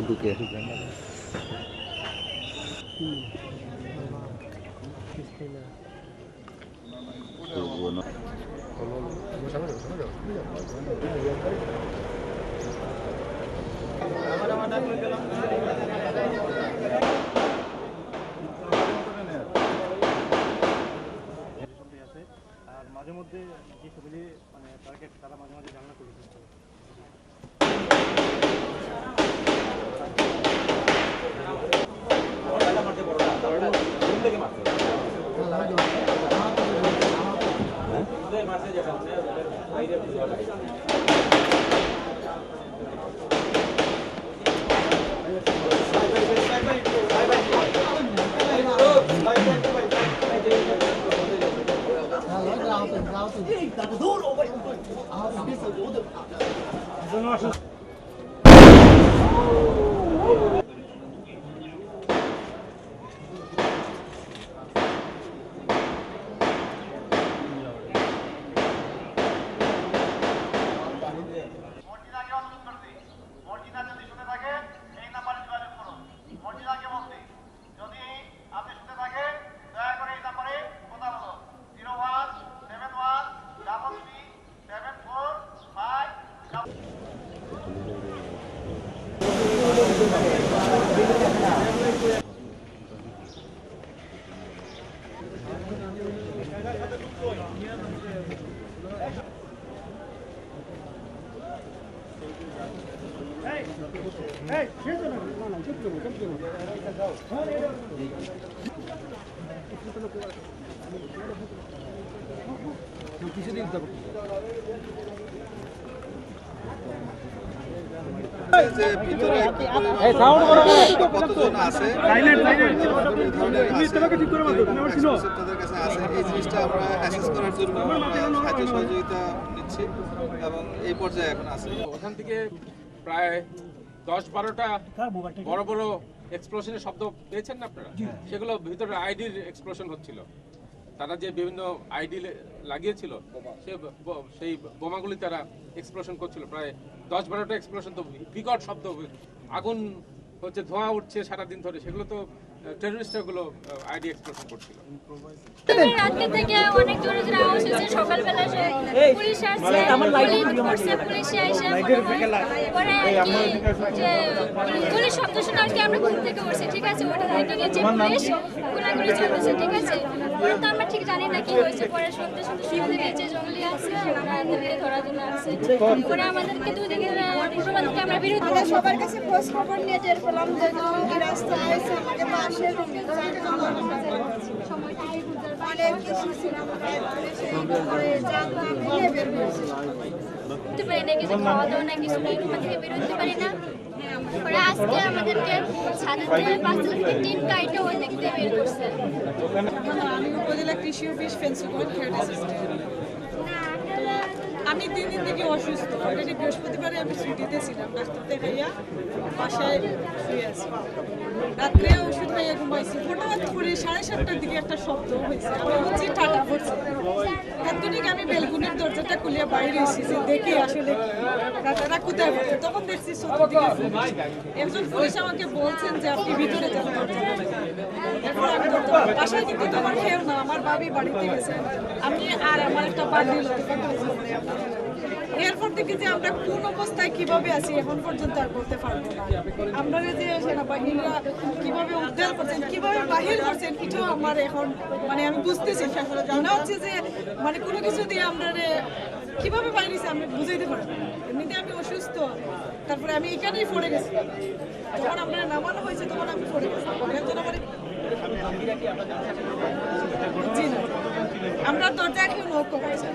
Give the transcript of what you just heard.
ঢুকে আর মাঝে মধ্যে যে ছবি মানে টার্গেট তারা মাঝে মাঝে জানলা করে দিচ্ছে। কতজন আছে তাদের কাছে আছে এই জিনিসটা আমরা অ্যাসেস করার জন্য সাহায্য সহযোগিতা নিচ্ছি এবং এই পর্যায়ে এখন আছে। ওখান থেকে প্রায় 10-12টা বড় বড় এক্সপ্লোশনের শব্দ পেয়েছেন না আপনারা? সেগুলো ভিতরে আইডির এক্সপ্লোশন হচ্ছিল। তারা যে বিভিন্ন আইডি লাগিয়েছিল সেই বোমাগুলি তারা এক্সপ্লোশন করছিল। প্রায় 10-12টা এক্সপ্লোশন, তো বিকট শব্দ, আগুন হচ্ছে, ধোঁয়া উঠছে সারাদিন ধরে। সেগুলো তো টেররিস্টগুলো আইডি এক্সপ্লোশন করছিল। রাতে থেকে অনেক জোরে জোরে আওয়াজ হচ্ছে। সকালবেলা পুলিশ আসছে, পুলিশ এসে পরে যে পুলিশ শব্দ শুনে আর কি আমরা ঘুম থেকে উঠছি, ঠিক আছে। ওটা থেকে গেছে পুলিশ গোলাগুলি চলতেছে, ঠিক আছে। পরে তো আমরা ঠিক জানি না কি হয়েছে। পরে শুনতে শুনতে শুনতে গেছে জঙ্গলি আসছে, আমাদেরকে ধরার জন্য আসছে। পরে আমাদেরকে দুদিকে পূর্ববাদকে আমরা বিরুদ্ধে সবার কাছে খোঁজ খবর নিয়ে টের পেলাম যে জঙ্গি রাস্তা আছে আমাদের পাশে অনেক কিছু ছিল। খাওয়া দাওয়া না কিছু নেই, রুমা থেকে বেরোতে পারি না। পরে আজকে আমাদেরকে ছাদের থেকে 5 থেকে 3 কাইটে ওই দিক দিয়ে বের করছে। আমি উপজেলা কৃষি অফিস ফেন্সুকুল খেয়ার অ্যাসিস্ট্যান্ট। আমি 3 দিন থেকে অসুস্থ। অলরেডি বৃহস্পতিবারে আমি ছুটিতে ছিলাম, ডাক্তার দেখাইয়া বাসায় শুয়ে আছি। রাত্রে ওষুধ খাইয়া ঘুমাইছি। হঠাৎ করে 7:30টার দিকে একটা শব্দ হয়েছে। আমি হচ্ছে টাটা পড়ছে। তাৎক্ষণিক আমি বেলকুনির দরজাটা খুলিয়া বাইরে এসেছি, দেখি আসলে টাটাটা কোথায় পড়ছে। তখন দেখছি চতুর্দিকে পুলিশ। একজন পুলিশ আমাকে বলছেন যে আপনি ভিতরে যান। এরপর আমি বাসায় কিন্তু তোমার খেয়েও না, আমার বাবি বাড়িতে গেছে, আমি আর আমার একটা বান্ডিল। এরপর থেকে যে আমরা কোন অবস্থায় কিভাবে আছি এখন পর্যন্ত আর বলতে পারবো না। আমরা যে সেনাবাহিনীরা কিভাবে উদ্ধার করছেন, কিভাবে বাহির করছেন, এটাও আমার এখন মানে আমি বুঝতেছি। মনে হচ্ছে যে মানে কোনো কিছু দিয়ে আমরা কিভাবে বাইরেছি আমি বুঝাইতে পারবো না। এমনিতে আমি অসুস্থ, তারপরে আমি এখানেই পড়ে গেছি। যখন আমরা নামানো হয়েছে তখন আমি পড়ে গেছি। একজন আমার আমরা দরজা কেউ নক করেছি।